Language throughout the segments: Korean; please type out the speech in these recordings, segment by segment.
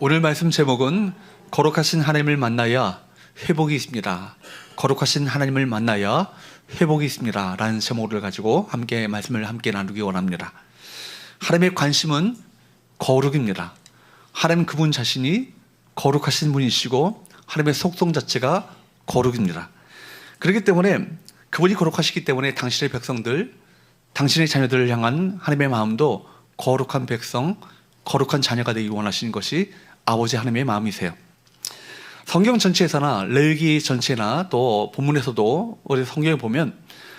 오늘 말씀 제목은 거룩하신 하나님을 만나야 회복이 있습니다. 거룩하신 하나님을 만나야 회복이 있습니다 라는 제목을 가지고 말씀을 함께 나누기 원합니다. 하나님의 관심은 거룩입니다. 하나님 그분 자신이 거룩하신 분이시고 하나님의 속성 자체가 거룩입니다. 그렇기 때문에 그분이 거룩하시기 때문에 당신의 백성들, 당신의 자녀들을 향한 하나님의 마음도 거룩한 백성, 거룩한 자녀가 되기 원하시는 것이 아버지 하나님의 마음이세요. 성경 전체에서나 레위기 전체나 또 본문에서도 우리 성경에 보면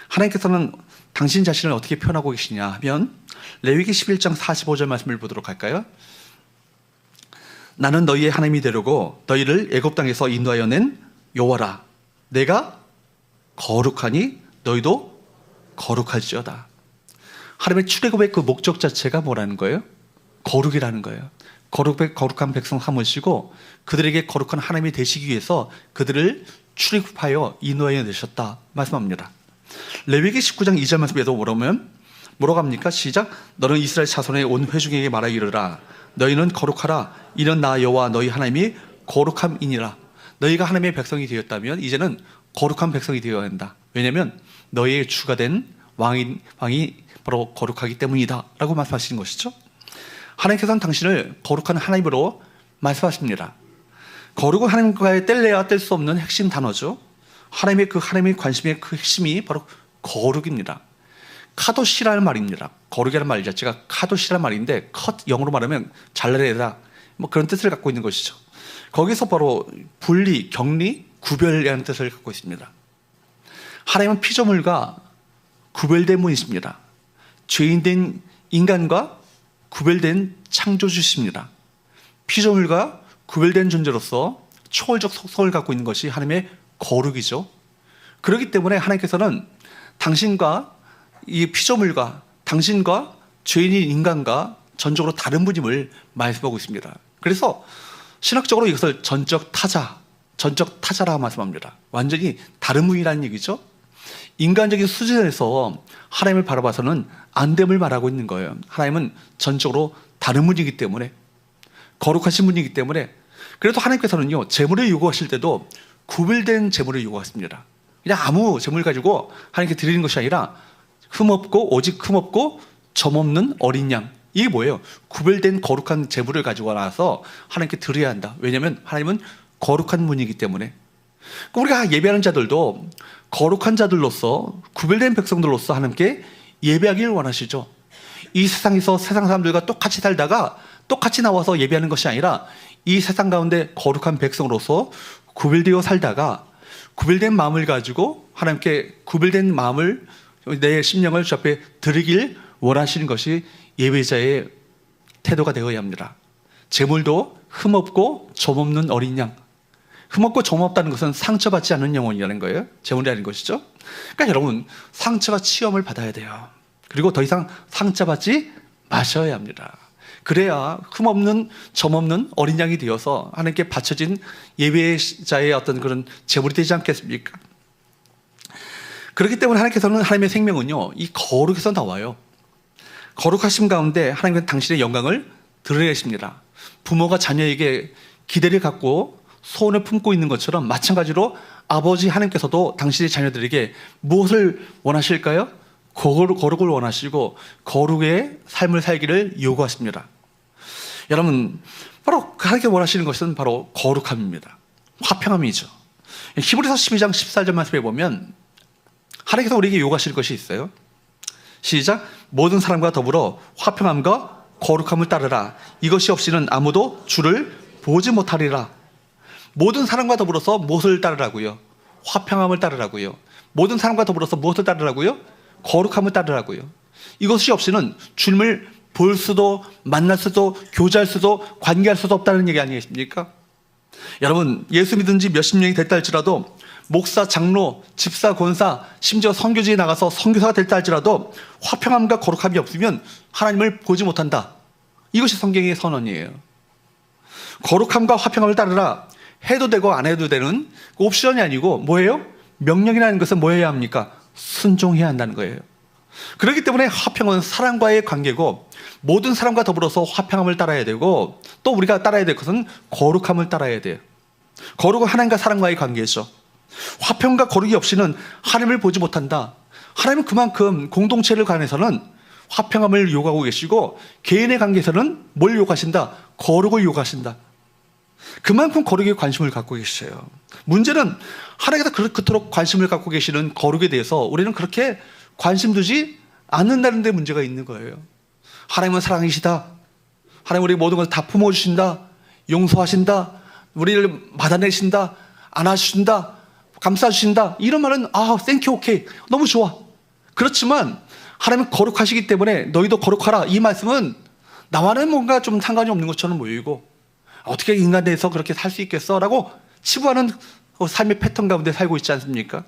하나님께서는 당신 자신을 어떻게 표현하고 계시냐 하면 레위기 11장 45절 말씀을 보도록 할까요? 나는 너희의 하나님이 되려고 너희를 애굽 땅에서 인도하여 낸 여호와라. 내가 거룩하니 너희도 거룩할지어다. 하나님의 출애굽의 그 목적 자체가 뭐라는 거예요? 거룩이라는 거예요. 거룩한 백성 삼으시고 그들에게 거룩한 하나님이 되시기 위해서 그들을 출애굽하여 인도하여 내셨다 말씀합니다. 레위기 19장 2절 말씀에도 뭐라고 합니까? 시작. 너는 이스라엘 자손의 온 회중에게 말하 이르라. 너희는 거룩하라. 이는 나 여호와 너희 하나님이 거룩함이니라. 너희가 하나님의 백성이 되었다면 이제는 거룩한 백성이 되어야 한다. 왜냐하면 너희의 주가 된 왕이 바로 거룩하기 때문이다 라고 말씀하시는 것이죠. 하나님께서는 당신을 거룩한 하나님으로 말씀하십니다. 거룩은 하나님과의 뗄래야 뗄 수 없는 핵심 단어죠. 하나님의 관심의 그 핵심이 바로 거룩입니다. 카도시라는 말입니다. 거룩이라는 말 자체가 카도시라는 말인데 영어로 말하면 잘라내다 그런 뜻을 갖고 있는 것이죠. 거기서 바로 분리, 격리, 구별이라는 뜻을 갖고 있습니다. 하나님은 피조물과 구별된 분이십니다. 죄인된 인간과 구별된 창조주십니다. 피조물과 구별된 존재로서 초월적 속성을 갖고 있는 것이 하나님의 거룩이죠. 그렇기 때문에 하나님께서는 당신과 이 피조물과 당신과 죄인인 인간과 전적으로 다른 분임을 말씀하고 있습니다. 그래서 신학적으로 이것을 전적 타자라고 말씀합니다. 완전히 다른 분이라는 얘기죠. 인간적인 수준에서 하나님을 바라봐서는 안 됨을 말하고 있는 거예요. 하나님은 전적으로 다른 분이기 때문에, 거룩하신 분이기 때문에. 그래도 하나님께서는요, 제물을 요구하실 때도 구별된 제물을 요구하십니다. 그냥 아무 제물 가지고 하나님께 드리는 것이 아니라 오직 흠없고 점없는 어린 양. 이게 뭐예요? 구별된 거룩한 제물을 가지고 나와서 하나님께 드려야 한다. 왜냐하면 하나님은 거룩한 분이기 때문에. 우리가 예배하는 자들도 거룩한 자들로서, 구별된 백성들로서 하나님께 예배하기를 원하시죠. 이 세상에서 세상 사람들과 똑같이 살다가 똑같이 나와서 예배하는 것이 아니라 이 세상 가운데 거룩한 백성으로서 구별되어 살다가 구별된 마음을 가지고 하나님께 구별된 마음을, 내 심령을 주 앞에 드리길 원하시는 것이 예배자의 태도가 되어야 합니다. 제물도 흠없고 점없는 어린 양. 흠없고 점없다는 것은 상처받지 않는 영혼이라는 거예요. 제물이라는 것이죠. 그러니까 여러분, 상처가 치험을 받아야 돼요. 그리고 더 이상 상처받지 마셔야 합니다. 그래야 흠없는 점없는 어린 양이 되어서 하나님께 바쳐진 예배자의 어떤 그런 제물이 되지 않겠습니까? 그렇기 때문에 하나님께서는, 하나님의 생명은요, 이 거룩에서 나와요. 거룩하심 가운데 하나님은 당신의 영광을 드러내십니다. 부모가 자녀에게 기대를 갖고 소원을 품고 있는 것처럼 마찬가지로 아버지 하나님께서도 당신의 자녀들에게 무엇을 원하실까요? 거룩을 원하시고 거룩의 삶을 살기를 요구하십니다. 여러분, 바로 하나님께 원하시는 것은 바로 거룩함입니다. 화평함이죠. 히브리서 12장 14절 말씀에 보면 하나님께서 우리에게 요구하실 것이 있어요. 시작. 모든 사람과 더불어 화평함과 거룩함을 따르라. 이것이 없이는 아무도 주를 보지 못하리라. 모든 사람과 더불어서 무엇을 따르라고요? 화평함을 따르라고요. 모든 사람과 더불어서 무엇을 따르라고요? 거룩함을 따르라고요. 이것이 없이는 주님을 볼 수도, 만날 수도, 교제할 수도, 관계할 수도 없다는 얘기 아니겠습니까? 여러분, 예수 믿은 지 몇십 년이 됐다 할지라도, 목사, 장로, 집사, 권사, 심지어 선교지에 나가서 선교사가 됐다 할지라도 화평함과 거룩함이 없으면 하나님을 보지 못한다. 이것이 성경의 선언이에요. 거룩함과 화평함을 따르라. 해도 되고 안 해도 되는 옵션이 아니고 뭐예요? 명령이라는 것은 뭐 해야 합니까? 순종해야 한다는 거예요. 그렇기 때문에 화평은 사랑과의 관계고 모든 사람과 더불어서 화평함을 따라야 되고 또 우리가 따라야 될 것은 거룩함을 따라야 돼요. 거룩은 하나님과 사랑과의 관계죠. 화평과 거룩이 없이는 하나님을 보지 못한다. 하나님은 그만큼 공동체를 관해서는 화평함을 요구하고 계시고 개인의 관계에서는 뭘 요구하신다? 거룩을 요구하신다. 그만큼 거룩에 관심을 갖고 계셔요. 문제는 하나님께서 그토록 관심을 갖고 계시는 거룩에 대해서 우리는 그렇게 관심 두지 않는다는 데 문제가 있는 거예요. 하나님은 사랑이시다. 하나님 우리 모든 것을 다 품어주신다. 용서하신다. 우리를 받아내신다. 안아주신다. 감싸주신다. 이런 말은 땡큐 오케이 너무 좋아. 그렇지만 하나님은 거룩하시기 때문에 너희도 거룩하라. 이 말씀은 나와는 뭔가 좀 상관이 없는 것처럼 보이고 어떻게 인간 대해서 그렇게 살 수 있겠어? 라고 치부하는 삶의 패턴 가운데 살고 있지 않습니까?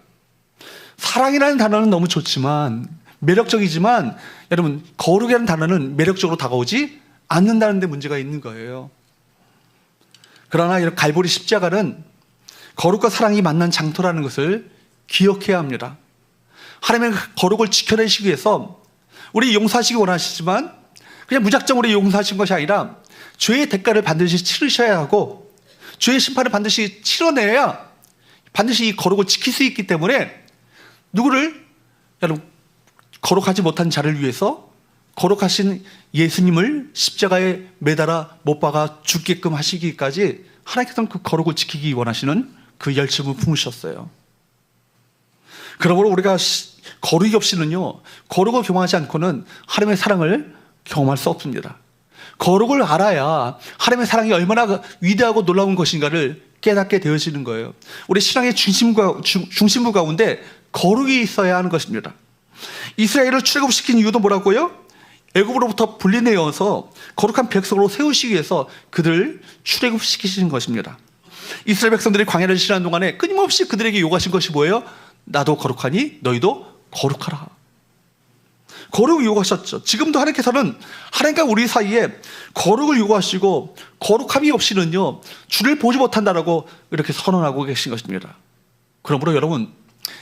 사랑이라는 단어는 너무 좋지만 매력적이지만 여러분 거룩이라는 단어는 매력적으로 다가오지 않는다는 데 문제가 있는 거예요. 그러나 이런 갈보리 십자가는 거룩과 사랑이 만난 장터라는 것을 기억해야 합니다. 하나님의 거룩을 지켜내시기 위해서 우리 용서하시기 원하시지만 그냥 무작정 우리 용서하신 것이 아니라 죄의 대가를 반드시 치르셔야 하고 죄의 심판을 반드시 치러내야 반드시 이 거룩을 지킬 수 있기 때문에 누구를 여러분 거룩하지 못한 자를 위해서 거룩하신 예수님을 십자가에 매달아 못 박아 죽게끔 하시기까지 하나님께서는 그 거룩을 지키기 원하시는 그 열심을 품으셨어요. 그러므로 우리가 거룩이 없이는요, 거룩을 경험하지 않고는 하나님의 사랑을 경험할 수 없습니다. 거룩을 알아야 하나님의 사랑이 얼마나 위대하고 놀라운 것인가를 깨닫게 되어지는 거예요. 우리 신앙의 중심부 가운데 거룩이 있어야 하는 것입니다. 이스라엘을 출애굽시킨 이유도 뭐라고요? 애굽으로부터 분리내어서 거룩한 백성으로 세우시기 위해서 그들을 출애굽시키신 것입니다. 이스라엘 백성들이 광야를 지나는 동안에 끊임없이 그들에게 요구하신 것이 뭐예요? 나도 거룩하니 너희도 거룩하라. 거룩을 요구하셨죠. 지금도 하나님께서는 하나님과 우리 사이에 거룩을 요구하시고 거룩함이 없이는요 주를 보지 못한다라고 이렇게 선언하고 계신 것입니다. 그러므로 여러분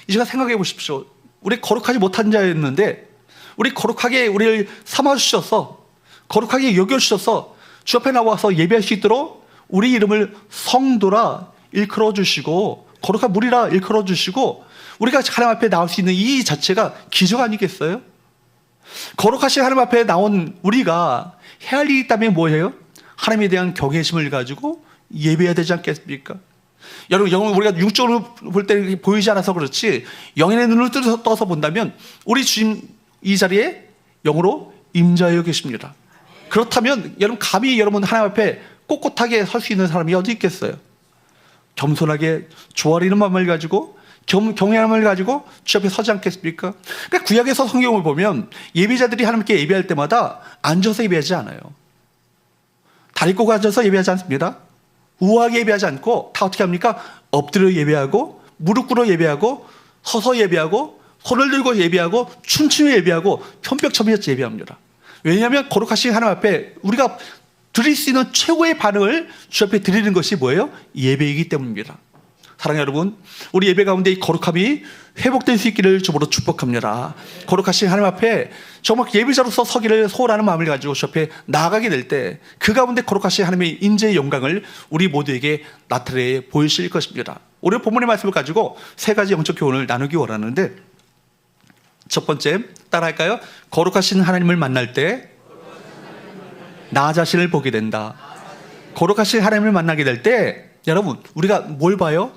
이 시간 생각해 보십시오. 우리 거룩하지 못한 자였는데 우리 거룩하게 우리를 삼아주셔서 거룩하게 여겨주셔서 주 앞에 나와서 예배할 수 있도록 우리 이름을 성도라 일컬어 주시고 거룩한 무리라 일컬어 주시고 우리가 하나님 앞에 나올 수 있는 이 자체가 기적 아니겠어요? 거룩하신 하나님 앞에 나온 우리가 해야 할 일이 있다면 뭐예요? 하나님에 대한 경외심을 가지고 예배해야 되지 않겠습니까? 여러분 우리가 육적으로 볼 때 보이지 않아서 그렇지 영의 눈을 떠서 본다면 우리 주님 이 자리에 영으로 임자하여 계십니다. 그렇다면 여러분 감히 여러분 하나님 앞에 꼿꼿하게 설 수 있는 사람이 어디 있겠어요? 겸손하게 조아리는 마음을 가지고 경외함을 가지고 주 앞에 서지 않겠습니까? 그러니까 구약에서 성경을 보면 예배자들이 하나님께 예배할 때마다 앉아서 예배하지 않아요. 다리 꼬고 앉아서 예배하지 않습니다. 우아하게 예배하지 않고 다 어떻게 합니까? 엎드려 예배하고 무릎 꿇어 예배하고 서서 예배하고 손을 들고 예배하고 춤추며 예배하고 편벽처럼 예배합니다. 왜냐하면 거룩하신 하나님 앞에 우리가 드릴 수 있는 최고의 반응을 주 앞에 드리는 것이 뭐예요? 예배이기 때문입니다. 사랑하는 여러분, 우리 예배 가운데 이 거룩함이 회복될 수 있기를 주보로 축복합니다. 거룩하신 하나님 앞에 정말 예배자로서 서기를 소원하는 마음을 가지고 주 앞에 나아가게 될 때 그 가운데 거룩하신 하나님의 인재의 영광을 우리 모두에게 나타내 보이실 것입니다. 오늘 본문의 말씀을 가지고 세 가지 영적 교훈을 나누기 원하는데 첫 번째 따라할까요? 거룩하신 하나님을 만날 때 나 자신을 보게 된다. 거룩하신 하나님을 만나게 될 때 여러분 우리가 뭘 봐요?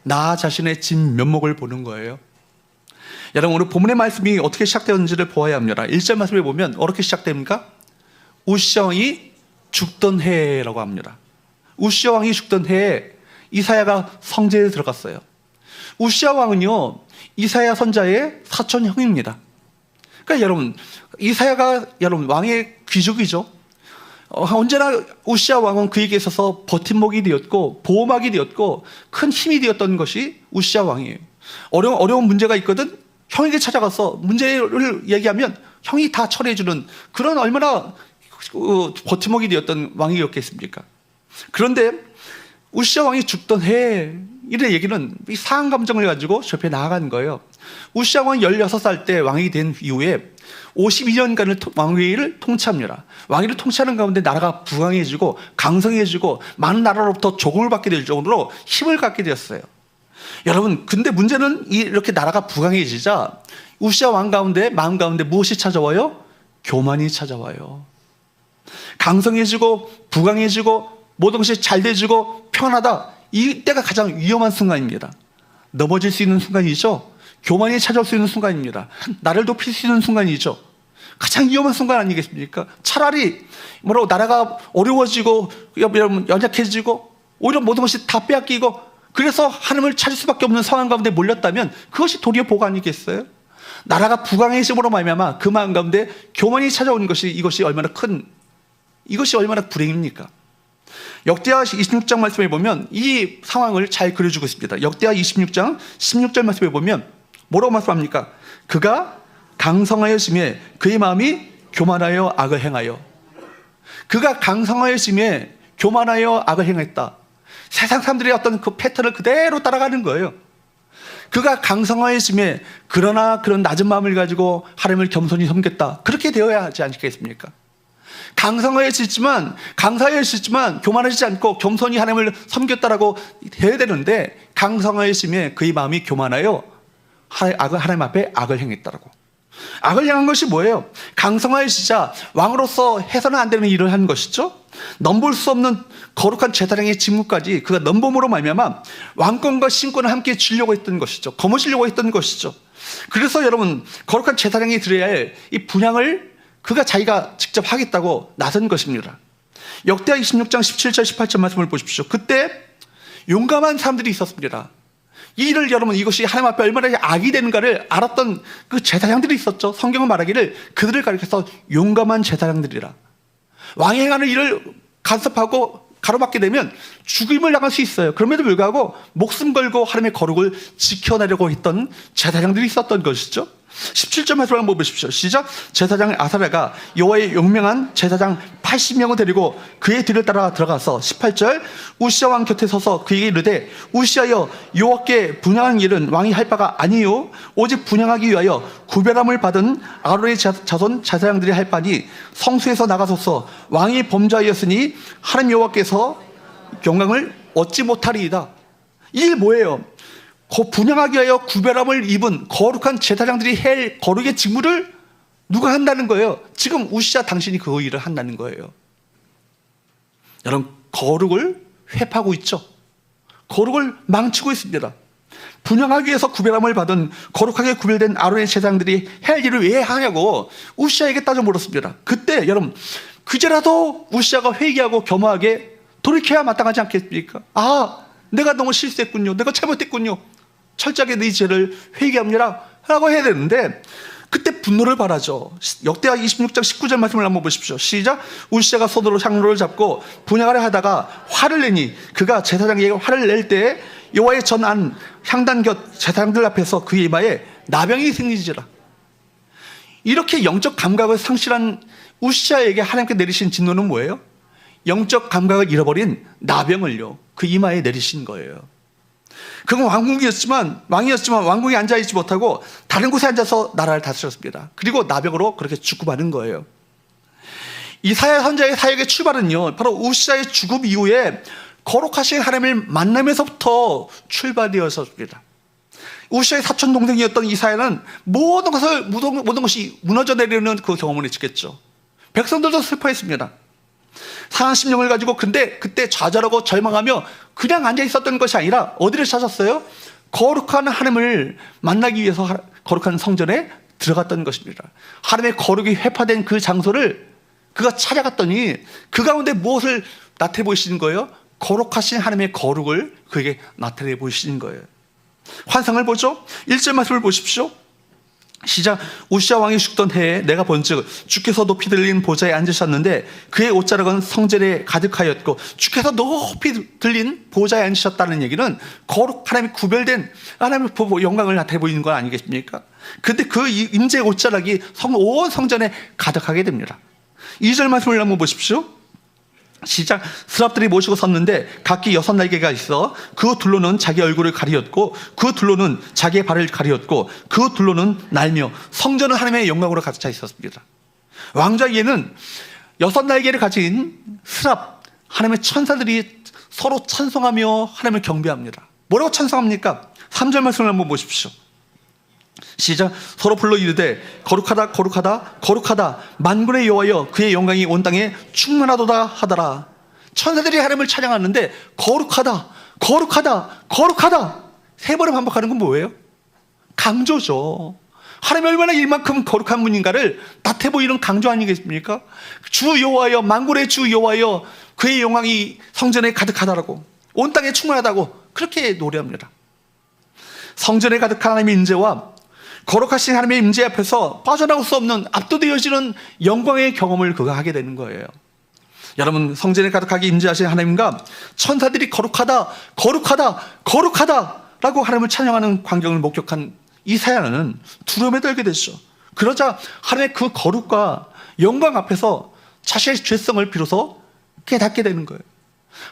나 자신의 진면목을 보는 거예요. 여러분 오늘 본문의 말씀이 어떻게 시작되었는지를 보아야 합니다. 1절 말씀에 보면 어떻게 시작됩니까? 우시아 왕이 죽던 해라고 합니다. 우시아 왕이 죽던 해에 이사야가 성전에 들어갔어요. 우시아 왕은요 이사야 선자의 사촌 형입니다. 그러니까 여러분 이사야가 여러분 왕의 귀족이죠. 언제나 우시아 왕은 그에게 있어서 버팀목이 되었고 보호막이 되었고 큰 힘이 되었던 것이 우시아 왕이에요. 어려운 문제가 있거든 형에게 찾아가서 문제를 얘기하면 형이 다 처리해주는 그런 얼마나 버팀목이 되었던 왕이었겠습니까? 그런데 우시아 왕이 죽던 해 이런 얘기는 이 상한 감정을 가지고 저 옆에 나아간 거예요. 우시아 왕이 16살 때 왕이 된 이후에 52년간을 왕위를 통치합니다. 왕위를 통치하는 가운데 나라가 부강해지고 강성해지고 많은 나라로부터 조공을 받게 될 정도로 힘을 갖게 되었어요. 여러분, 근데 문제는 이렇게 나라가 부강해지자 우시아 왕 가운데 마음 가운데 무엇이 찾아와요? 교만이 찾아와요. 강성해지고 부강해지고 모든 것이 잘 돼지고 편하다, 이때가 가장 위험한 순간입니다. 넘어질 수 있는 순간이죠. 교만이 찾아올 수 있는 순간입니다. 나를 높일 수 있는 순간이죠. 가장 위험한 순간 아니겠습니까? 차라리 뭐라고 나라가 어려워지고 연약해지고 오히려 모든 것이 다 빼앗기고 그래서 하나님을 찾을 수밖에 없는 상황 가운데 몰렸다면 그것이 도리어 복 아니겠어요? 나라가 부강해짐으로 말미암아 그 마음 가운데 교만이 찾아오는 것이 이것이 얼마나 불행입니까? 역대하 26장 말씀에 보면 이 상황을 잘 그려주고 있습니다. 역대하 26장 16절 말씀에 보면 뭐라고 말씀합니까? 그가 강성하였으며 그의 마음이 교만하여 악을 행하여. 그가 강성하였으며 교만하여 악을 행했다. 세상 사람들의 어떤 그 패턴을 그대로 따라가는 거예요. 그가 강성하였으며 그러나 그런 낮은 마음을 가지고 하나님을 겸손히 섬겼다. 그렇게 되어야 하지 않겠습니까? 강성하였지만 교만하지 않고 겸손히 하나님을 섬겼다라고 해야 되는데, 강성하였으며 그의 마음이 교만하여 하나님 앞에 악을 행했다라고. 악을 행한 것이 뭐예요? 강성하여지자 왕으로서 해서는 안 되는 일을 한 것이죠. 넘볼 수 없는 거룩한 제사장의 직무까지 그가 넘봄으로 말미암아 왕권과 신권을 함께 주려고 했던 것이죠. 거머쥐려고 했던 것이죠. 그래서 여러분, 거룩한 제사장이 드려야 할 이 분향을 그가 자기가 직접 하겠다고 나선 것입니다. 역대하 26장 17절 18절 말씀을 보십시오. 그때 용감한 사람들이 있었습니다. 이 일을 여러분, 이것이 하나님 앞에 얼마나 악이 되는가를 알았던 그 제사장들이 있었죠. 성경은 말하기를 그들을 가리켜서 용감한 제사장들이라. 왕이 행하는 일을 간섭하고 가로막게 되면 죽임을 당할 수 있어요. 그럼에도 불구하고 목숨 걸고 하나님의 거룩을 지켜내려고 했던 제사장들이 있었던 것이죠. 17절 말씀을 한번 보십시오. 시작. 제사장 아사랴가 여호와의 용맹한 제사장 80명을 데리고 그의 뒤를 따라 들어가서 18절 우시아 왕 곁에 서서 그에게 이르되 우시아여, 여호와께 분향하는 일은 왕이 할 바가 아니요 오직 분향하기 위하여 구별함을 받은 아론의 자손 제사장들이 할 바니 성소에서 나가소서. 왕이 범죄하였으니 하나님 여호와께서 영광을 얻지 못하리이다. 이게 뭐예요? 분향하기 위하여 구별함을 입은 거룩한 제사장들이 할 거룩의 직무를 누가 한다는 거예요? 지금 우시아 당신이 그 일을 한다는 거예요. 여러분, 거룩을 회파하고 있죠. 거룩을 망치고 있습니다. 분향하기 위해서 구별함을 받은 거룩하게 구별된 아론의 제사장들이 할 일을 왜 하냐고 우시아에게 따져 물었습니다. 그때 여러분, 그제라도 우시아가 회개하고 겸허하게 돌이켜야 마땅하지 않겠습니까? 아, 내가 너무 실수했군요. 내가 잘못했군요. 철저하게 네 죄를 회개합니다 라고 해야 되는데 그때 분노를 발하죠. 역대하 26장 19절 말씀을 한번 보십시오. 시작. 우시아가 손으로 향로를 잡고 분향하려 하다가 화를 내니 그가 제사장에게 화를 낼 때 여호와의 전안 향단 곁 제사장들 앞에서 그의 이마에 나병이 생기지라. 이렇게 영적 감각을 상실한 우시아에게 하나님께 내리신 진노는 뭐예요? 영적 감각을 잃어버린 나병을요, 그 이마에 내리신 거예요. 그건 왕이었지만 왕궁에 앉아있지 못하고 다른 곳에 앉아서 나라를 다스렸습니다. 그리고 나병으로 그렇게 죽고 마는 거예요. 이사야 선지자의 사역의 출발은요, 바로 우시아의 죽음 이후에 거룩하신 하나님을 만나면서부터 출발되었습니다. 우시아의 사촌 동생이었던 이사야는 모든 것이 무너져 내리는 그 경험을 했겠죠. 백성들도 슬퍼했습니다. 상한 심령을 가지고 그때 좌절하고 절망하며 그냥 앉아 있었던 것이 아니라 어디를 찾았어요? 거룩한 하나님을 만나기 위해서 거룩한 성전에 들어갔던 것입니다. 하나님의 거룩이 회파된 그 장소를 그가 찾아갔더니 그 가운데 무엇을 나타내 보이시는 거예요? 거룩하신 하나님의 거룩을 그에게 나타내 보이시는 거예요. 환상을 보죠. 1절 말씀을 보십시오. 시작. 우시아 왕이 죽던 해에 내가 본즉 주께서 높이 들린 보좌에 앉으셨는데 그의 옷자락은 성전에 가득하였고, 주께서 높이 들린 보좌에 앉으셨다는 얘기는 거룩 하나님이 구별된 하나님의 영광을 나타내 보이는 건 아니겠습니까? 근데 그 임재의 옷자락이 온 성전에 가득하게 됩니다. 2절 말씀을 한번 보십시오. 시작. 스랍들이 모시고 섰는데 각기 6날개가 있어 그 둘로는 자기 얼굴을 가리었고 그 둘로는 자기의 발을 가리었고 그 둘로는 날며 성전은 하나님의 영광으로 가득 차 있었습니다. 왕좌 위에는 6날개를 가진 스랍, 하나님의 천사들이 서로 찬송하며 하나님을 경배합니다. 뭐라고 찬송합니까? 3절 말씀을 한번 보십시오. 시작. 서로 불러 이르되 거룩하다 거룩하다 거룩하다 만군의 여호와여 그의 영광이 온 땅에 충만하도다 하더라. 천사들이 하나님을 찬양하는데 거룩하다 거룩하다 거룩하다 3번을 반복하는 건 뭐예요? 강조죠. 하나님이 얼마나 이만큼 거룩한 분인가를 나타내 보이는 강조 아니겠습니까? 주 여호와여, 만군의 주 여호와여 그의 영광이 성전에 가득하다라고, 온 땅에 충만하다고 그렇게 노래합니다. 성전에 가득한 하나님의 임재와 거룩하신 하나님의 임재 앞에서 빠져나올 수 없는 압도되어지는 영광의 경험을 그가 하게 되는 거예요. 여러분, 성전에 가득하게 임재하신 하나님과 천사들이 거룩하다 거룩하다 거룩하다 라고 하나님을 찬양하는 광경을 목격한 이사야는 두려움에 떨게 되죠. 그러자 하나님의 그 거룩과 영광 앞에서 자신의 죄성을 비로소 깨닫게 되는 거예요.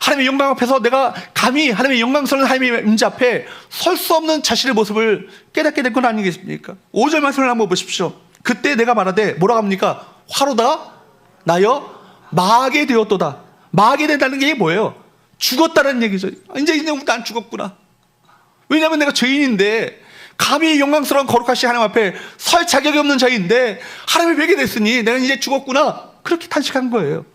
하나님의 영광 앞에서 내가 감히 하나님의 영광스러운 하나님의 임재 앞에 설 수 없는 자신의 모습을 깨닫게 된 건 아니겠습니까? 5절 말씀을 한번 보십시오. 그때 내가 말하되 뭐라고 합니까? 화로다 나여 마하게 되었도다. 마하게 된다는 게 뭐예요? 죽었다는 얘기죠. 이제 난 죽었구나. 왜냐하면 내가 죄인인데 감히 영광스러운 거룩하신 하나님 앞에 설 자격이 없는 자인데 하나님을 뵈게 됐으니 내가 이제 죽었구나. 그렇게 탄식한 거예요.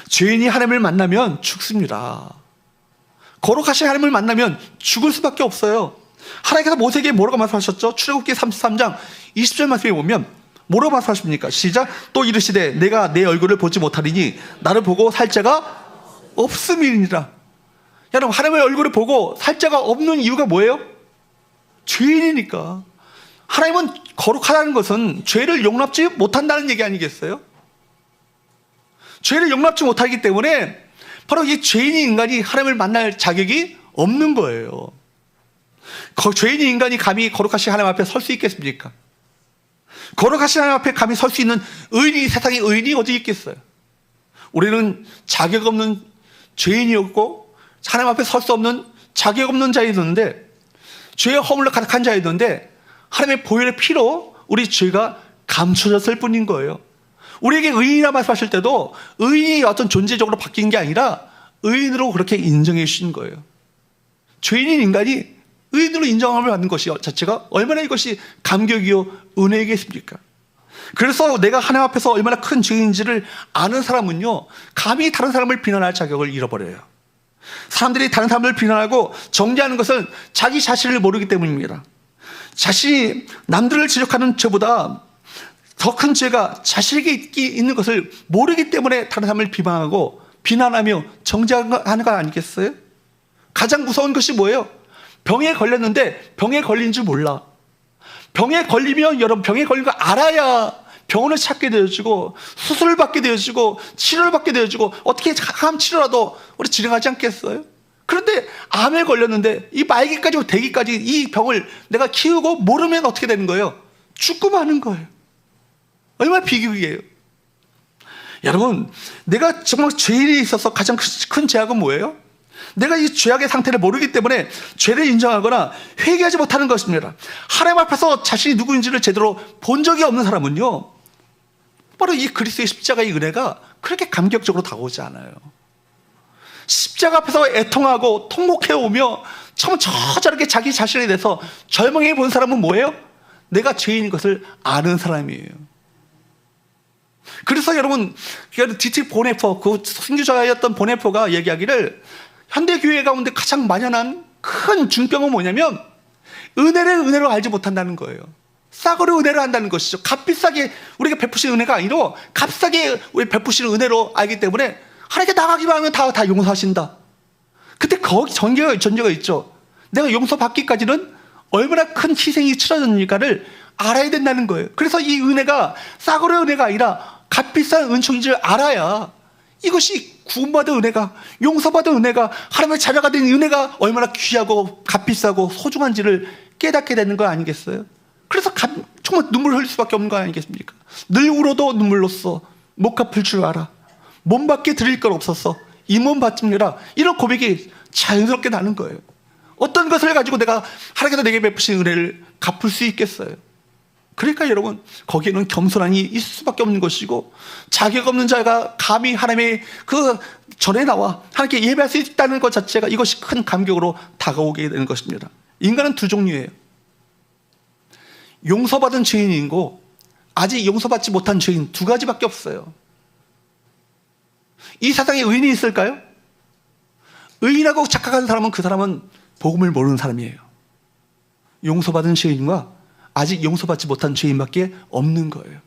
죄인이 하나님을 만나면 죽습니다. 거룩하신 하나님을 만나면 죽을 수밖에 없어요. 하나님께서 모세에게 뭐라고 말씀하셨죠? 출애굽기 33장 20절 말씀에 보면 뭐라고 말씀하십니까? 시작. 또 이르시되 내가 내 얼굴을 보지 못하리니 나를 보고 살 자가 없음이니라. 여러분, 하나님의 얼굴을 보고 살 자가 없는 이유가 뭐예요? 죄인이니까. 하나님은 거룩하다는 것은 죄를 용납지 못한다는 얘기 아니겠어요? 죄를 용납지 못하기 때문에 바로 이 죄인인 인간이 하나님을 만날 자격이 없는 거예요. 죄인인 인간이 감히 거룩하신 하나님 앞에 설 수 있겠습니까? 거룩하신 하나님 앞에 감히 설 수 있는 의인이, 세상에 의인이 어디 있겠어요? 우리는 자격 없는 죄인이었고 하나님 앞에 설 수 없는 자격 없는 자였는데, 죄의 허물로 가득한 자였는데 하나님의 보혈의 피로 우리 죄가 감춰졌을 뿐인 거예요. 우리에게 의인이라 말씀하실 때도 의인이 어떤 존재적으로 바뀐 게 아니라 의인으로 그렇게 인정해 주신 거예요. 죄인인 인간이 의인으로 인정함을 받는 것이 자체가 얼마나 이것이 감격이요 은혜이겠습니까? 그래서 내가 하나님 앞에서 얼마나 큰 죄인지를 아는 사람은요, 감히 다른 사람을 비난할 자격을 잃어버려요. 사람들이 다른 사람을 비난하고 정죄하는 것은 자기 자신을 모르기 때문입니다. 자신이 남들을 지적하는 죄보다 더 큰 죄가 자신에게 있는 것을 모르기 때문에 다른 사람을 비방하고 비난하며 정죄하는 거 아니겠어요? 가장 무서운 것이 뭐예요? 병에 걸렸는데 병에 걸린 줄 몰라. 병에 걸리면, 여러분, 병에 걸린 거 알아야 병원을 찾게 되어지고 수술을 받게 되어지고 치료를 받게 되어지고 어떻게 암 치료라도 우리 진행하지 않겠어요? 그런데 암에 걸렸는데 이 말기까지 되기까지 이 병을 내가 키우고 모르면 어떻게 되는 거예요? 죽고 마는 거예요. 얼마나 비극이에요. 여러분, 내가 정말 죄인이 있어서 가장 큰 죄악은 뭐예요? 내가 이 죄악의 상태를 모르기 때문에 죄를 인정하거나 회개하지 못하는 것입니다. 하나님 앞에서 자신이 누구인지를 제대로 본 적이 없는 사람은요, 바로 이 그리스도의 십자가의 은혜가 그렇게 감격적으로 다가오지 않아요. 십자가 앞에서 애통하고 통곡해오며 참 저렇게 자기 자신에 대해서 절망해 본 사람은 뭐예요? 내가 죄인인 것을 아는 사람이에요. 그래서 여러분, 디트 보네퍼, 그 선교자였던 보네퍼가 얘기하기를 현대교회 가운데 가장 만연한 큰 중병은 뭐냐면 은혜를 은혜로 알지 못한다는 거예요. 싸구려 은혜를 한다는 것이죠. 값비싸게 우리가 베푸시는 은혜가 아니라 값싸게 우리 베푸시는 은혜로 알기 때문에 하나님께 나가기만 하면 다 용서하신다. 근데 거기 전제가 있죠. 내가 용서받기까지는 얼마나 큰 희생이 치러졌는가를 알아야 된다는 거예요. 그래서 이 은혜가 싸구려 은혜가 아니라 값비싼 은총인 줄 알아야 이것이 구원받은 은혜가, 용서받은 은혜가, 하나님의 자녀가 된 은혜가 얼마나 귀하고 값비싸고 소중한지를 깨닫게 되는 거 아니겠어요? 그래서 정말 눈물을 흘릴 수밖에 없는 거 아니겠습니까? 늘 울어도 눈물로써 못 갚을 줄 알아. 몸밖에 드릴 것 없어서 이 몸 바칩니다. 이런 고백이 자연스럽게 나는 거예요. 어떤 것을 가지고 내가 하나님께서 내게 베푸신 은혜를 갚을 수 있겠어요? 그러니까 여러분, 거기에는 겸손함이 있을 수밖에 없는 것이고, 자격 없는 자가 감히 하나님의 그 전에 나와 하나님께 예배할 수 있다는 것 자체가, 이것이 큰 감격으로 다가오게 되는 것입니다. 인간은 두 종류예요. 용서받은 죄인이고 아직 용서받지 못한 죄인, 두 가지밖에 없어요. 이 세상에 의인이 있을까요? 의인이라고 착각하는 사람은 그 사람은 복음을 모르는 사람이에요. 용서받은 죄인과 아직 용서받지 못한 죄인밖에 없는 거예요.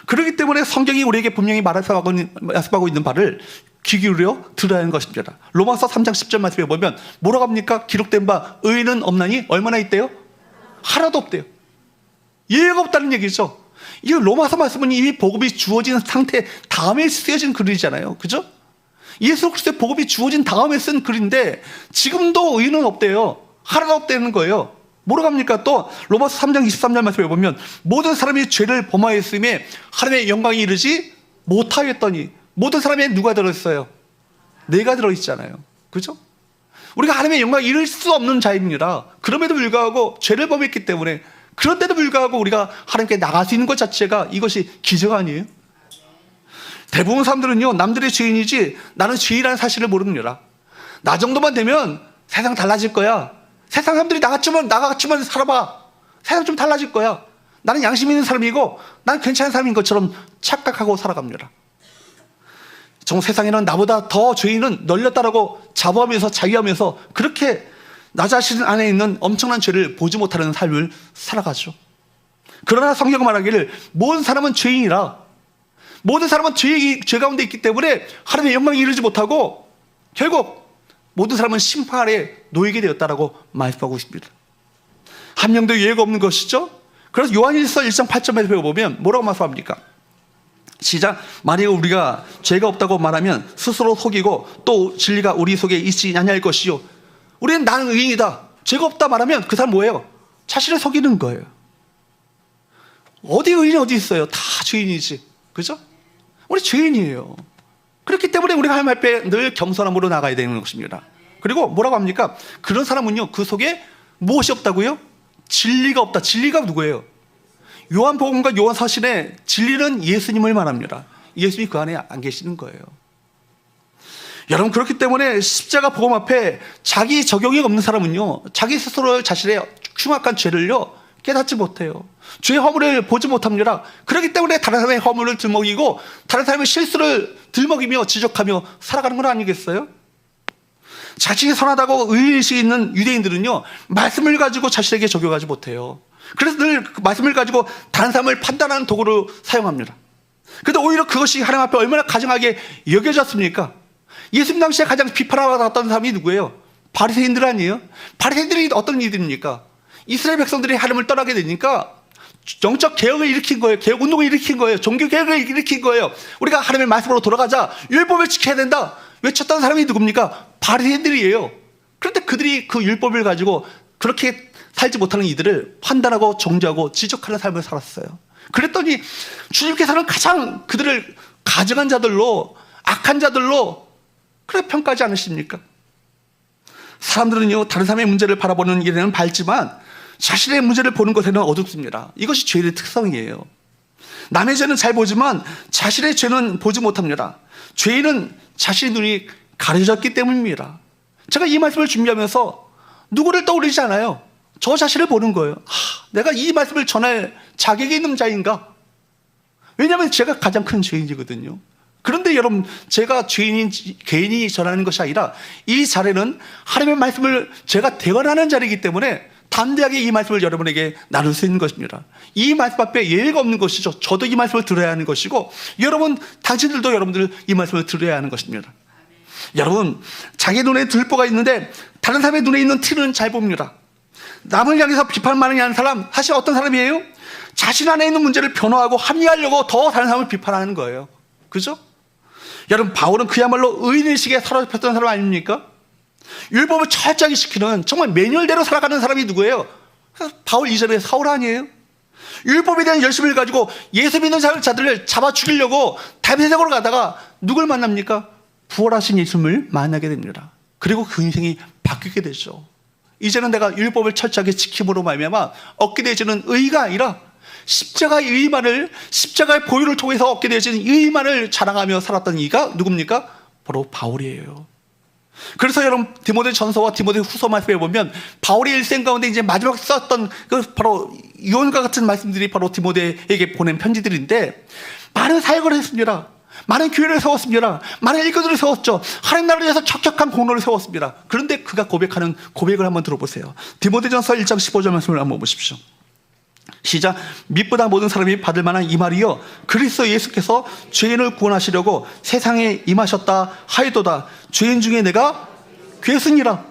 그렇기 때문에 성경이 우리에게 분명히 말씀하고 있는 바를 귀 기울여 들어야 하는 것입니다. 로마서 3장 10절 말씀에 보면 뭐라고 합니까? 기록된 바 의인은 없나니 얼마나 있대요? 하나도 없대요. 예외가 없다는 얘기죠. 이 로마서 말씀은 이 복음이 주어진 상태 다음에 쓰여진 글이잖아요. 그죠? 예수 그리스도의 복음이 주어진 다음에 쓴 글인데 지금도 의인은 없대요. 하나도 없다는 거예요. 뭐라고 합니까? 또 로마서 3장 23절 말씀에 보면 모든 사람이 죄를 범하였음에 하나님의 영광이 이르지 못하였더니, 모든 사람에 누가 들어있어요? 내가 들어있잖아요. 그죠? 우리가 하나님의 영광이 이룰 수 없는 자입니다. 그럼에도 불구하고 죄를 범했기 때문에, 그런데도 불구하고 우리가 하나님께 나갈 수 있는 것 자체가 이것이 기적 아니에요? 대부분 사람들은요, 남들의 죄인이지 나는 죄인이라는 사실을 모릅니다. 나 정도만 되면 세상 달라질 거야. 세상 사람들이 나같이만 살아봐. 세상 좀 달라질 거야. 나는 양심 있는 사람이고 나는 괜찮은 사람인 것처럼 착각하고 살아갑니다. 정말 세상에는 나보다 더 죄인은 널렸다라고 자부하면서 자유하면서 그렇게 나 자신 안에 있는 엄청난 죄를 보지 못하는 삶을 살아가죠. 그러나 성경은 말하기를 모든 사람은 죄인이라, 모든 사람은 죄 가운데 있기 때문에 하나님의 영광에 이르지 못하고 결국 모든 사람은 심판 아래 놓이게 되었다라고 말씀하고 있습니다. 한 명도 예외가 없는 것이죠. 그래서 요한일서 1장 8절에 보면 뭐라고 말씀합니까? 시작. 만약 우리가 죄가 없다고 말하면 스스로 속이고 또 진리가 우리 속에 있지 아니할 것이요, 우리는 나는 의인이다, 죄가 없다 말하면 그 사람 뭐예요? 자신을 속이는 거예요. 어디 의인이 어디 있어요? 다 죄인이지. 그죠? 우리 죄인이에요. 그렇기 때문에 우리가 하나님 앞에 늘 겸손함으로 나가야 되는 것입니다. 그리고 뭐라고 합니까? 그런 사람은요, 그 속에 무엇이 없다고요? 진리가 없다. 진리가 누구예요? 요한복음과 요한서신에 진리는 예수님을 말합니다. 예수님이 그 안에 안 계시는 거예요. 여러분, 그렇기 때문에 십자가 복음 앞에 자기 적용이 없는 사람은요, 자기 스스로 자신의 흉악한 죄를요 깨닫지 못해요. 죄의 허물을 보지 못합니다. 그렇기 때문에 다른 사람의 허물을 들먹이고 다른 사람의 실수를 들먹이며 지적하며 살아가는 건 아니겠어요? 자신이 선하다고 의의식이 있는 유대인들은요, 말씀을 가지고 자신에게 적용하지 못해요. 그래서 늘 그 말씀을 가지고 다른 사람을 판단하는 도구로 사용합니다. 그런데 오히려 그것이 하나님 앞에 얼마나 가증하게 여겨졌습니까? 예수님 당시에 가장 비판받았던 사람이 누구예요? 바리새인들 아니에요? 바리새인들이 어떤 이들입니까? 이스라엘 백성들이 하나님을 떠나게 되니까 영적 개혁을 일으킨 거예요. 개혁 운동을 일으킨 거예요. 종교 개혁을 일으킨 거예요. 우리가 하나님의 말씀으로 돌아가자, 율법을 지켜야 된다 외쳤던 사람이 누굽니까? 바리새인들이에요. 그런데 그들이 그 율법을 가지고 그렇게 살지 못하는 이들을 판단하고 정죄하고 지적하는 삶을 살았어요. 그랬더니 주님께서는 가장 그들을 가증한 자들로, 악한 자들로 그렇게 평가하지 않으십니까? 사람들은요, 다른 사람의 문제를 바라보는 일에는 밝지만 자신의 문제를 보는 것에는 어둡습니다. 이것이 죄의 특성이에요. 남의 죄는 잘 보지만 자신의 죄는 보지 못합니다. 죄인은 자신의 눈이 가려졌기 때문입니다. 제가 이 말씀을 준비하면서 누구를 떠올리지 않아요. 저 자신을 보는 거예요. 내가 이 말씀을 전할 자격이 있는 자인가? 왜냐하면 제가 가장 큰 죄인이거든요. 그런데 여러분, 제가 죄인인지 개인이 전하는 것이 아니라 이 자리는 하나님의 말씀을 제가 대언하는 자리이기 때문에 담대하게 이 말씀을 여러분에게 나눌 수 있는 것입니다. 이 말씀 앞에 예외가 없는 것이죠. 저도 이 말씀을 들어야 하는 것이고 여러분, 당신들도 여러분들 이 말씀을 들어야 하는 것입니다. 여러분, 자기 눈에 들보가 있는데 다른 사람의 눈에 있는 티는 잘 봅니다. 남을 향해서 비판 많이 하는 사람, 사실 어떤 사람이에요? 자신 안에 있는 문제를 변호하고 합리하려고 더 다른 사람을 비판하는 거예요. 그죠? 여러분, 바울은 그야말로 의인의식에 사로잡혔던 사람 아닙니까? 율법을 철저하게 지키는 정말 매뉴얼대로 살아가는 사람이 누구예요? 바울 이전에 사울 아니에요? 율법에 대한 열심을 가지고 예수 믿는 자들을 잡아 죽이려고 다메섹으로 가다가 누굴 만납니까? 부활하신 예수님을 만나게 됩니다. 그리고 그 인생이 바뀌게 되죠. 이제는 내가 율법을 철저하게 지킴으로 말미암아 얻게 되어지는 의가 아니라 십자가의 의만을, 십자가의 보혈을 통해서 얻게 되어지는 의만을 자랑하며 살았던 이가 누굽니까? 바로 바울이에요. 그래서 여러분 디모데 전서와 디모데 후서 말씀에 보면 바울의 일생 가운데 이제 마지막 썼던 그 바로 이혼과 같은 말씀들이 바로 디모데에게 보낸 편지들인데, 많은 사역을 했습니다. 많은 교회를 세웠습니다. 많은 일꾼들을 세웠죠. 하나님 나라를 위해서 척척한 공로를 세웠습니다. 그런데 그가 고백하는 고백을 한번 들어보세요. 디모데전서 1장 15절 말씀을 한번 보십시오. 시작. 믿보다 모든 사람이 받을 만한 이 말이요, 그리스도 예수께서 죄인을 구원하시려고 세상에 임하셨다 하였도다. 죄인 중에 내가 괴수니라.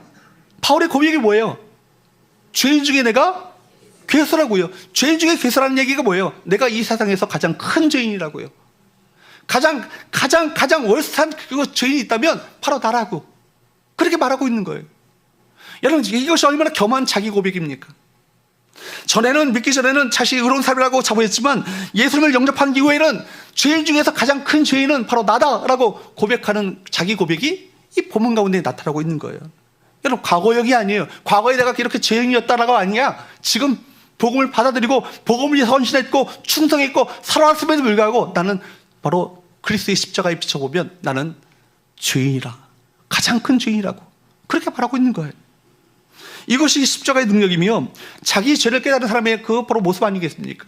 바울의 고백이 뭐예요? 죄인 중에 내가 괴수라고요. 죄인 중에 괴수라는 얘기가 뭐예요? 내가 이 세상에서 가장 큰 죄인이라고요. 가장 월스트한 그 죄인이 있다면 바로 나라고, 그렇게 말하고 있는 거예요. 여러분, 이것이 얼마나 겸한 자기 고백입니까? 믿기 전에는 자신이 의로운 삶이라고 자부했지만 예수님을 영접한 이후에는 죄인 중에서 가장 큰 죄인은 바로 나다라고 고백하는 자기 고백이 이 본문 가운데 나타나고 있는 거예요. 여러분, 과거역이 아니에요. 과거에 내가 이렇게 죄인이었다라고 아니야. 지금 복음을 받아들이고 복음을 위해 헌신했고 충성했고 살아왔음에도 불구하고 나는 바로 그리스도의 십자가에 비춰보면 나는 죄인이라, 가장 큰 죄인이라고 그렇게 말하고 있는 거예요. 이것이 십자가의 능력이며 자기 죄를 깨달은 사람의 그 바로 모습 아니겠습니까?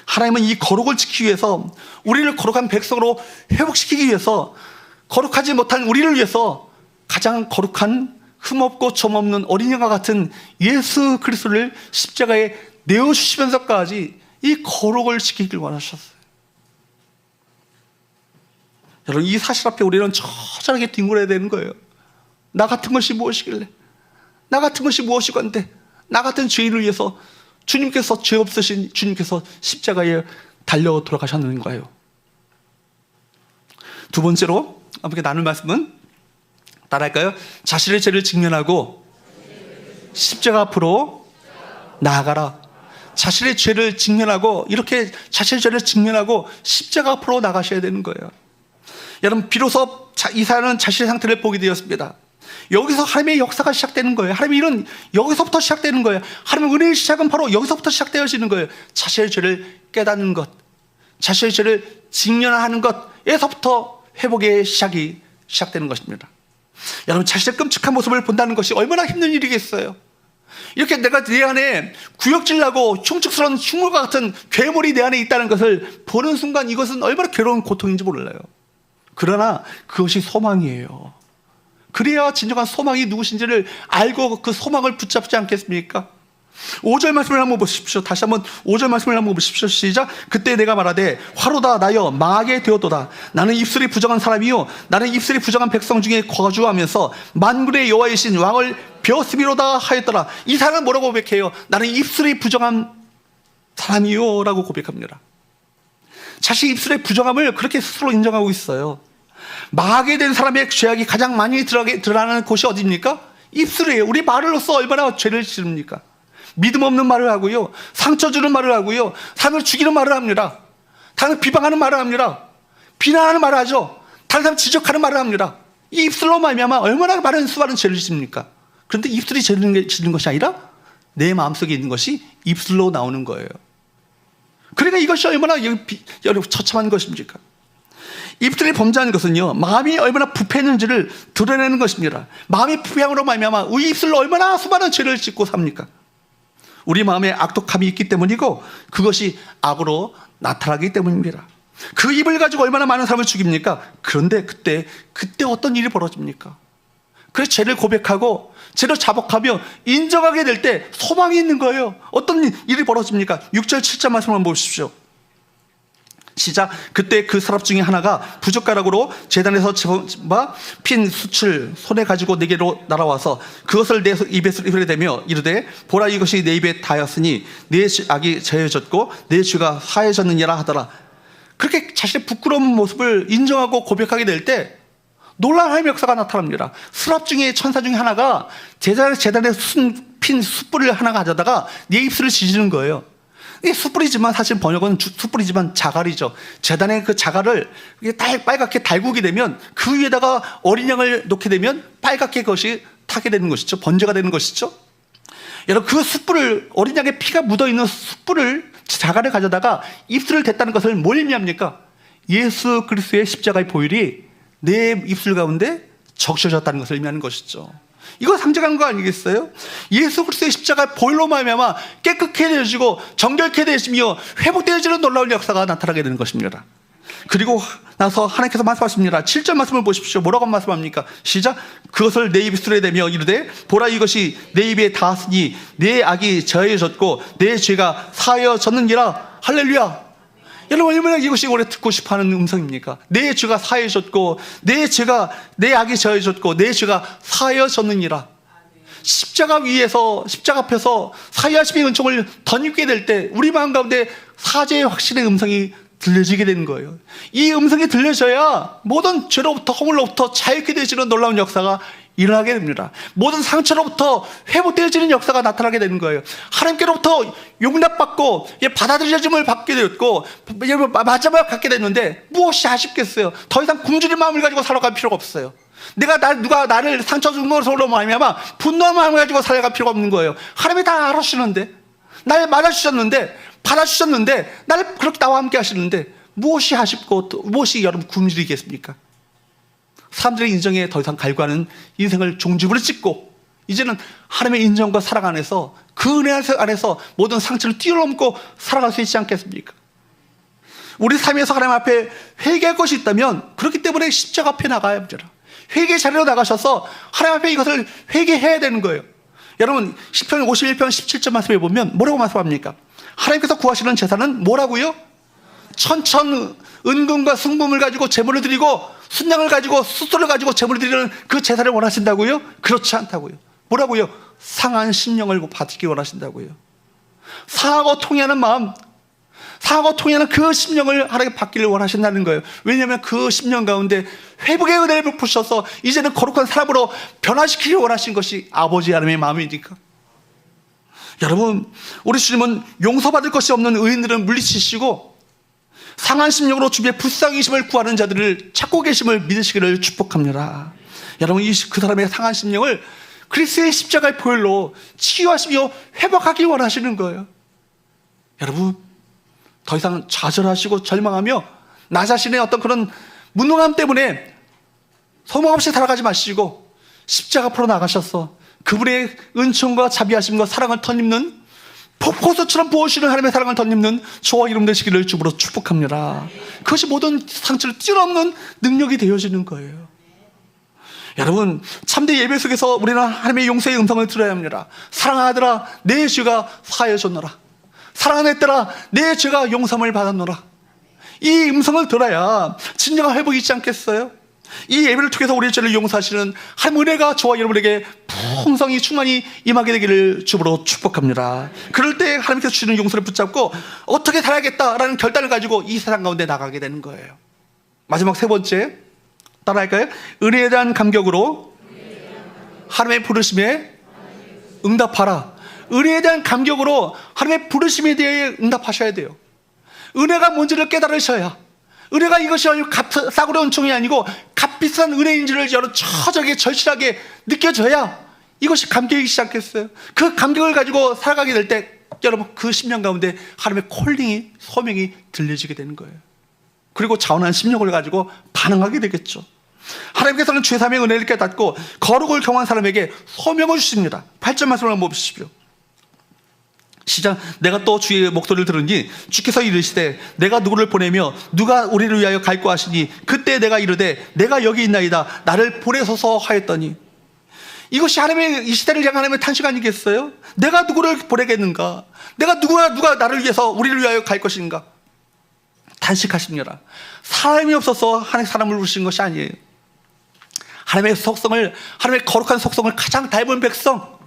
하나님은 이 거룩을 지키기 위해서, 우리를 거룩한 백성으로 회복시키기 위해서, 거룩하지 못한 우리를 위해서 가장 거룩한 흠없고 점없는 어린이와 같은 예수 그리스도를 십자가에 내어주시면서까지 이 거룩을 지키길 원하셨어요. 여러분, 이 사실 앞에 우리는 처절하게 뒹굴어야 되는 거예요. 나 같은 것이 무엇이길래, 나 같은 것이 무엇이건데, 나 같은 죄인을 위해서 주님께서, 죄 없으신 주님께서 십자가에 달려 돌아가셨는가요? 두 번째로 함께 나눌 말씀은 따라할까요? 자신의 죄를 직면하고 십자가 앞으로 나아가라. 자신의 죄를 직면하고, 이렇게 자신의 죄를 직면하고 십자가 앞으로 나가셔야 되는 거예요. 여러분, 비로소 이사야는 자신의 상태를 보게 되었습니다. 여기서 하나님의 역사가 시작되는 거예요. 하나님의 일은 여기서부터 시작되는 거예요. 하나님의 은혜의 시작은 바로 여기서부터 시작되어지는 거예요. 자신의 죄를 깨닫는 것, 자신의 죄를 직면하는 것에서부터 회복의 시작이 시작되는 것입니다. 여러분, 자신의 끔찍한 모습을 본다는 것이 얼마나 힘든 일이겠어요. 이렇게 내가 내 안에 구역질나고 흉측스러운 흉물과 같은 괴물이 내 안에 있다는 것을 보는 순간 이것은 얼마나 괴로운 고통인지 몰라요. 그러나 그것이 소망이에요. 그래야 진정한 소망이 누구신지를 알고 그 소망을 붙잡지 않겠습니까? 5절 말씀을 한번 보십시오. 다시 한번 5절 말씀을 한번 보십시오. 시작. 그때 내가 말하되 화로다 나여 망하게 되었도다. 나는 입술이 부정한 사람이요, 나는 입술이 부정한 백성 중에 거주하면서 만군의 여호와이신 왕을 벼스미로다 하였더라. 이 사람은 뭐라고 고백해요? 나는 입술이 부정한 사람이요 라고 고백합니다. 자신 입술의 부정함을 그렇게 스스로 인정하고 있어요. 망하게 된 사람의 죄악이 가장 많이 드러나는 곳이 어디입니까? 입술이에요. 우리 말로써 얼마나 죄를 지릅니까? 믿음 없는 말을 하고요, 상처 주는 말을 하고요, 사람을 죽이는 말을 합니다. 다른 비방하는 말을 합니다. 비난하는 말을 하죠. 다른 사람 지적하는 말을 합니다. 이 입술로 말미암아 얼마나 많은 수많은 죄를 짓습니까? 그런데 입술이 짓는 것이 아니라 내 마음속에 있는 것이 입술로 나오는 거예요. 그러니까 이것이 얼마나 처참한 것입니까? 입술이 범죄하는 것은요, 마음이 얼마나 부패했는지를 드러내는 것입니다. 마음이 부패함으로 말미암아 우리 입술로 얼마나 수많은 죄를 짓고 삽니까? 우리 마음에 악독함이 있기 때문이고 그것이 악으로 나타나기 때문입니다. 그 입을 가지고 얼마나 많은 사람을 죽입니까? 그런데 그때 어떤 일이 벌어집니까? 그래서 죄를 고백하고 죄를 자복하며 인정하게 될 때 소망이 있는 거예요. 어떤 일이 벌어집니까? 6절 7절 말씀 한번 보십시오. 시작. 그때 그 사람 중에 하나가 부젓가락으로 제단에서 집어봐 핀 숯을 손에 가지고 내게로 날아와서 그것을 내 입에 흐르대며 이르되 보라, 이것이 내 입에 닿았으니 내 악이 제어졌고 내 죄가 사해졌느니라 하더라. 그렇게 자신의 부끄러운 모습을 인정하고 고백하게 될 때 놀라운 하나님의 역사가 나타납니다. 수랍 중에 천사 중에 하나가 제단에 핀 숯불을 하나 가져다가 내 입술을 지지는 거예요. 이 숯불이지만 사실 번역은 숯불이지만 자갈이죠. 제단의 그 자갈을 빨갛게 달구게 되면 그 위에다가 어린 양을 놓게 되면 빨갛게 그것이 타게 되는 것이죠. 번제가 되는 것이죠. 여러분, 그 숯불을, 어린 양의 피가 묻어있는 숯불을, 자갈을 가져다가 입술을 댔다는 것을 뭘 의미합니까? 예수 그리스도의 십자가의 보혈이 내 입술 가운데 적셔졌다는 것을 의미하는 것이죠. 이거 상징하는 거 아니겠어요? 예수 그리스도의 십자가 보혈로 말미암아 깨끗게 되어지고 정결케 되어지며 회복되어지는 놀라운 역사가 나타나게 되는 것입니다. 그리고 나서 하나님께서 말씀하십니다. 7절 말씀을 보십시오. 뭐라고 말씀합니까? 시작. 그것을 내 입술에 대며 이르되 보라, 이것이 내 입에 닿았으니 내 악이 저해졌고 내 죄가 사하여졌느니라. 할렐루야. 여러분, 얼마나 이것이 오래 듣고 싶어하는 음성입니까? 내 죄가 사해졌고 내 악이 저해졌고 내 죄가 사해졌느니라. 십자가 위에서, 십자가 앞에서 사해하심의 은총을 덧입게 될 때 우리 마음 가운데 사죄의 확신의 음성이 들려지게 되는 거예요. 이 음성이 들려져야 모든 죄로부터, 허물로부터 자유케 되어지는 놀라운 역사가 일어나게 됩니다. 모든 상처로부터 회복되어지는 역사가 나타나게 되는 거예요. 하나님께로부터 용납받고 받아들여짐을 받게 되었고 마지막을 갖게 됐는데 무엇이 아쉽겠어요? 더 이상 굶주린 마음을 가지고 살아갈 필요가 없어요. 누가 나를 상처 준 것으로 말미암아 분노한 마음을 가지고 살아갈 필요가 없는 거예요. 하나님이 다 알아주시는데, 날 맞아주셨는데, 받아주셨는데, 나를 그렇게 나와 함께 하시는데 무엇이 아쉽고 무엇이 여러분 굶주리겠습니까? 사람들의 인정에 더 이상 갈구하는 인생을 종지부를 찍고 이제는 하나님의 인정과 사랑 안에서, 그 은혜 안에서 모든 상처를 뛰어넘고 살아갈 수 있지 않겠습니까? 우리 삶에서 하나님 앞에 회개할 것이 있다면 그렇기 때문에 십자가 앞에 나가야 합니다. 회개 자리로 나가셔서 하나님 앞에 이것을 회개해야 되는 거예요. 여러분, 시편 51편 17절 말씀에 보면 뭐라고 말씀합니까? 하나님께서 구하시는 제사는 뭐라고요? 천천 은금과 승금을 가지고 제물을 드리고 순양을 가지고 숫소를 가지고 제물을 드리는 그 제사를 원하신다고요? 그렇지 않다고요. 뭐라고요? 상한 심령을 받기 원하신다고요. 상하고 통회하는 마음, 상하고 통회하는 그 심령을 하나님께 받기를 원하신다는 거예요. 왜냐하면 그 심령 가운데 회복의 은혜를 베푸셔서 이제는 거룩한 사람으로 변화시키기 원하신 것이 아버지 하나님의 마음이니까. 여러분, 우리 주님은 용서받을 것이 없는 의인들은 물리치시고 상한 심령으로 주님의 불쌍히심을 구하는 자들을 찾고 계심을 믿으시기를 축복합니다. 여러분, 그 사람의 상한 심령을 그리스도의 십자가의 보혈로 치유하시며 회복하기 원하시는 거예요. 여러분, 더 이상 좌절하시고 절망하며 나 자신의 어떤 그런 무능함 때문에 소망 없이 살아가지 마시고 십자가 앞으로 나가셔서 그분의 은총과 자비하심과 사랑을 덧입는, 폭포수처럼 부어주시는 하나님의 사랑을 덧입는 저와 이름 되시기를 주부로 축복합니다. 그것이 모든 상처를 뛰어넘는 능력이 되어지는 거예요. 여러분, 참된 예배 속에서 우리는 하나님의 용서의 음성을 들어야 합니다. 사랑하더라, 내 죄가 사하여졌노라. 사랑하는 딸아, 내 죄가 용서함을 받았노라. 이 음성을 들어야 진정한 회복이 있지 않겠어요? 이 예배를 통해서 우리의 죄를 용서하시는 하나님의 은혜가 저와 여러분에게 풍성히 충만히 임하게 되기를 주부로 축복합니다. 그럴 때 하나님께서 주시는 용서를 붙잡고 어떻게 살아야겠다라는 결단을 가지고 이 세상 가운데 나가게 되는 거예요. 마지막 세 번째, 따라할까요? 은혜에 대한 감격으로 하나님의 부르심에 응답하라. 은혜에 대한 감격으로 하나님의 부르심에 대해 응답하셔야 돼요. 은혜가 뭔지를 깨달으셔야, 은혜가 이것이 아니고 싸구려 은총이 아니고 값비싼 은혜인지를 여러 처절하게 절실하게 느껴져야 이것이 감격이기 시작했어요. 그 감격을 가지고 살아가게 될 때 여러분, 그 심령 가운데 하나님의 콜링이, 소명이 들려지게 되는 거예요. 그리고 자원한 심령을 가지고 반응하게 되겠죠. 하나님께서는 죄사함의 은혜를 깨닫고 거룩을 경험한 사람에게 소명을 주십니다. 8절 말씀을 한번 보십시오. 시작. 내가 또 주의 목소리를 들으니 주께서 이르시되 내가 누구를 보내며 누가 우리를 위하여 갈고 하시니 그때 내가 이르되 내가 여기 있나이다, 나를 보내소서 하였더니. 이것이 하나님의, 이 시대를 향한 하나님의 탄식 아니겠어요? 내가 누구를 보내겠는가? 누가 나를 위해서 우리를 위하여 갈 것인가? 탄식하십니다. 사람이 없어서 하나님 사람을 부르신 것이 아니에요. 하나님의 속성을, 하나님의 거룩한 속성을 가장 닮은 백성,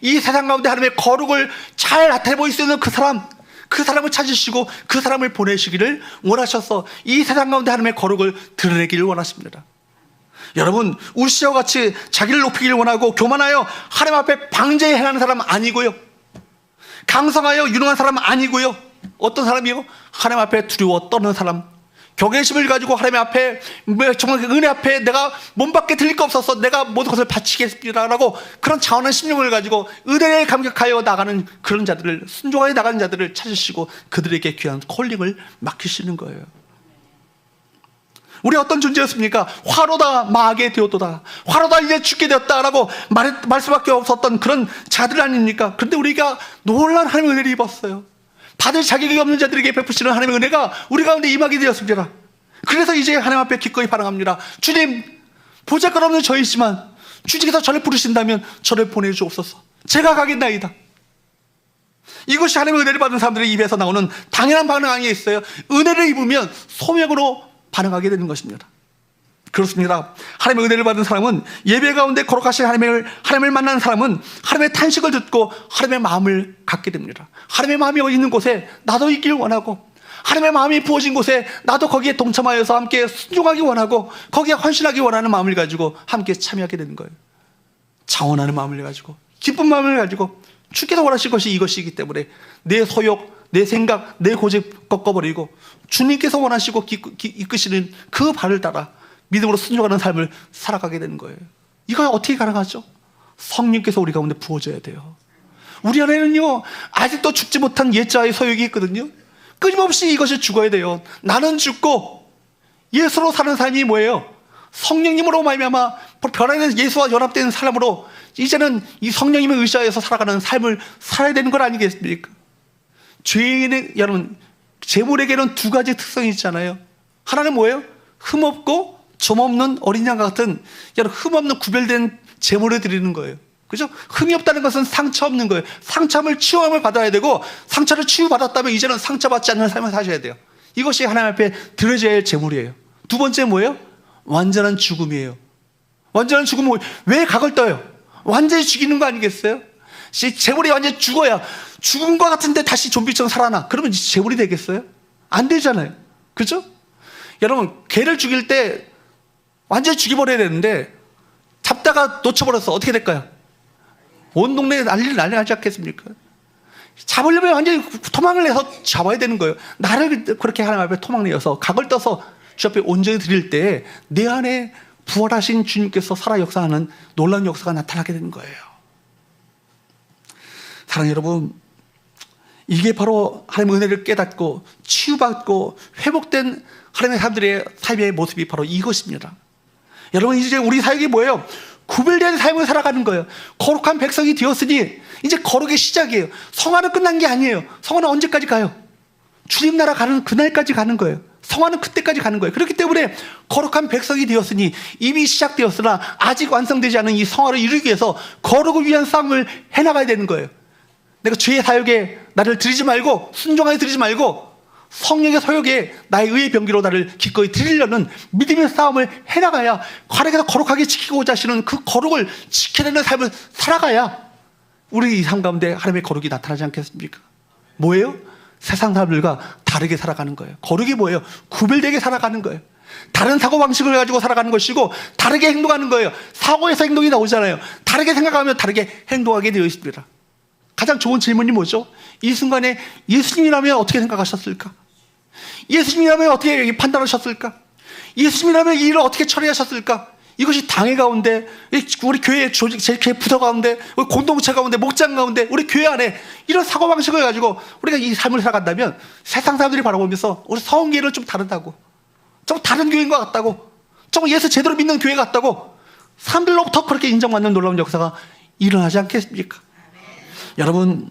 이 세상 가운데 하나님의 거룩을 잘 나타내 보일 수 있는 그 사람을 찾으시고 그 사람을 보내시기를 원하셔서 이 세상 가운데 하나님의 거룩을 드러내기를 원하십니다. 여러분, 우시와 같이 자기를 높이기를 원하고 교만하여 하나님 앞에 방제해 행하는 사람 아니고요, 강성하여 유능한 사람 아니고요, 어떤 사람이요? 하나님 앞에 두려워 떠는 사람, 경외심을 가지고 하나님 앞에 정말 은혜 앞에 내가 몸밖에 들릴 거 없어서 내가 모든 것을 바치겠습니다라고 그런 차원한 심령을 가지고 은혜에 감격하여 나가는 그런 자들을, 순종하여 나가는 자들을 찾으시고 그들에게 귀한 콜링을 맡기시는 거예요. 우리 어떤 존재였습니까? 화로다 마게 되었도다, 화로다 이제 죽게 되었다라고 말 수밖에 없었던 그런 자들 아닙니까? 그런데 우리가 놀라운 하나님의 은혜를 입었어요. 받을 자격이 없는 자들에게 베푸시는 하나님의 은혜가 우리 가운데 임하게 되었습니다. 그래서 이제 하나님 앞에 기꺼이 반응합니다. 주님, 보잘것없는 저이지만 주님께서 저를 부르신다면 저를 보내주옵소서. 제가 가겠나이다. 이것이 하나님의 은혜를 받은 사람들의 입에서 나오는 당연한 반응이 있어요. 은혜를 입으면 소명으로 반응하게 되는 것입니다. 그렇습니다. 하나님의 은혜를 받은 사람은, 예배 가운데 거룩하신 하나님을 만나는 사람은 하나님의 탄식을 듣고 하나님의 마음을 갖게 됩니다. 하나님의 마음이 있는 곳에 나도 있기를 원하고, 하나님의 마음이 부어진 곳에 나도 거기에 동참하여서 함께 순종하기 원하고 거기에 헌신하기 원하는 마음을 가지고 함께 참여하게 되는 거예요. 자원하는 마음을 가지고, 기쁜 마음을 가지고, 주께서 원하실 것이 이것이기 때문에 내 소욕, 내 생각, 내 고집 꺾어버리고 주님께서 원하시고 이끄시는 그 발을 따라 믿음으로 순종하는 삶을 살아가게 되는 거예요. 이거 어떻게 가능하죠? 성령께서 우리 가운데 부어져야 돼요. 우리 안에는요, 아직도 죽지 못한 옛자의 소욕이 있거든요. 끊임없이 이것이 죽어야 돼요. 나는 죽고 예수로 사는 삶이 뭐예요? 성령님으로 말미암아 변화된 예수와 연합된 사람으로 이제는 이 성령님의 의지하여서 살아가는 삶을 살아야 되는 것 아니겠습니까? 죄인의, 여러분, 재물에게는 두 가지 특성이 있잖아요. 하나는 뭐예요? 흠없고 점없는 어린 양 같은, 여러분, 흠없는 구별된 재물을 드리는 거예요. 그죠? 흠이 없다는 것은 상처 없는 거예요. 상처함을 치유함을 받아야 되고, 상처를 치유받았다면 이제는 상처받지 않는 삶을 사셔야 돼요. 이것이 하나님 앞에 드려져야 할 재물이에요. 두 번째 뭐예요? 완전한 죽음이에요. 완전한 죽음은 왜 각을 떠요? 완전히 죽이는 거 아니겠어요? 재물이 완전히 죽어야, 죽은 것 같은데 다시 좀비처럼 살아나. 그러면 재물이 되겠어요? 안 되잖아요. 그죠? 여러분, 개를 죽일 때 완전히 죽여버려야 되는데 잡다가 놓쳐버려서 어떻게 될까요? 온 동네에 난리를 나지 않겠습니까? 잡으려면 완전히 토막을 내서 잡아야 되는 거예요. 나를 그렇게 하나님 앞에 토막 내어서 각을 떠서 주 앞에 온전히 드릴 때 내 안에 부활하신 주님께서 살아 역사하는 놀라운 역사가 나타나게 되는 거예요. 사랑하는 여러분, 이게 바로 하나님의 은혜를 깨닫고 치유받고 회복된 하나님의 사람들의 삶의 모습이 바로 이것입니다. 여러분, 이제 우리 사역이 뭐예요? 구별된 삶을 살아가는 거예요. 거룩한 백성이 되었으니 이제 거룩의 시작이에요. 성화는 끝난 게 아니에요. 성화는 언제까지 가요? 주님 나라 가는 그날까지 가는 거예요. 성화는 그때까지 가는 거예요. 그렇기 때문에 거룩한 백성이 되었으니 이미 시작되었으나 아직 완성되지 않은 이 성화를 이루기 위해서 거룩을 위한 싸움을 해나가야 되는 거예요. 내가 죄의 사역에 나를 드리지 말고, 순종하여 드리지 말고 성령의 소욕에 나의 의의 병기로 나를 기꺼이 드리려는 믿음의 싸움을 해나가야, 하나님께서 거룩하게 지키고자 하시는 그 거룩을 지켜내는 삶을 살아가야 우리 이 삶 가운데 하나님의 거룩이 나타나지 않겠습니까? 뭐예요? 세상 사람들과 다르게 살아가는 거예요. 거룩이 뭐예요? 구별되게 살아가는 거예요. 다른 사고방식을 가지고 살아가는 것이고 다르게 행동하는 거예요. 사고에서 행동이 나오잖아요. 다르게 생각하면 다르게 행동하게 되어 있습니다. 가장 좋은 질문이 뭐죠? 이 순간에 예수님이라면 어떻게 생각하셨을까? 예수님이라면 어떻게 판단하셨을까? 예수님이라면 이 일을 어떻게 처리하셨을까? 이것이 당회 가운데, 우리 교회 조직, 제 부서 가운데, 우리 공동체 가운데, 목장 가운데, 우리 교회 안에 이런 사고방식을 가지고 우리가 이 삶을 살아간다면 세상 사람들이 바라보면서 우리 성교회는 좀 다르다고, 좀 다른 교회인 것 같다고, 좀 예수 제대로 믿는 교회 같다고 사람들로부터 그렇게 인정받는 놀라운 역사가 일어나지 않겠습니까? 여러분,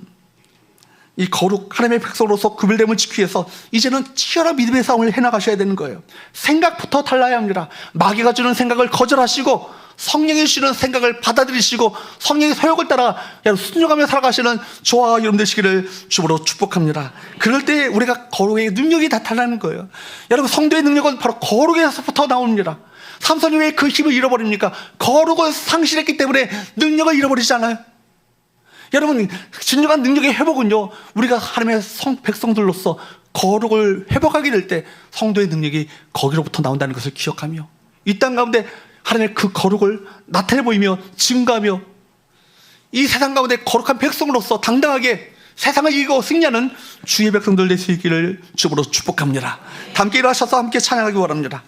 이 거룩 하나님의 백성으로서 구별됨을 지키기 위해서 이제는 치열한 믿음의 싸움을 해나가셔야 되는 거예요. 생각부터 달라야 합니다. 마귀가 주는 생각을 거절하시고 성령이 주시는 생각을 받아들이시고 성령의 소욕을 따라 순종하며 살아가시는 저와 여러분 되시기를 주로 축복합니다. 그럴 때 우리가 거룩의 능력이 나타나는 거예요. 여러분, 성도의 능력은 바로 거룩에서부터 나옵니다. 삼손이 왜 그 힘을 잃어버립니까? 거룩을 상실했기 때문에 능력을 잃어버리지 않아요. 여러분, 진정한 능력의 회복은요, 우리가 하나님의 백성들로서 거룩을 회복하게 될 때 성도의 능력이 거기로부터 나온다는 것을 기억하며 이 땅 가운데 하나님의 그 거룩을 나타내 보이며 증가하며 이 세상 가운데 거룩한 백성으로서 당당하게 세상을 이기고 승리하는 주의 백성들 될 수 있기를 주으로 축복합니다. 함께 일어나셔서 함께 찬양하기 원합니다.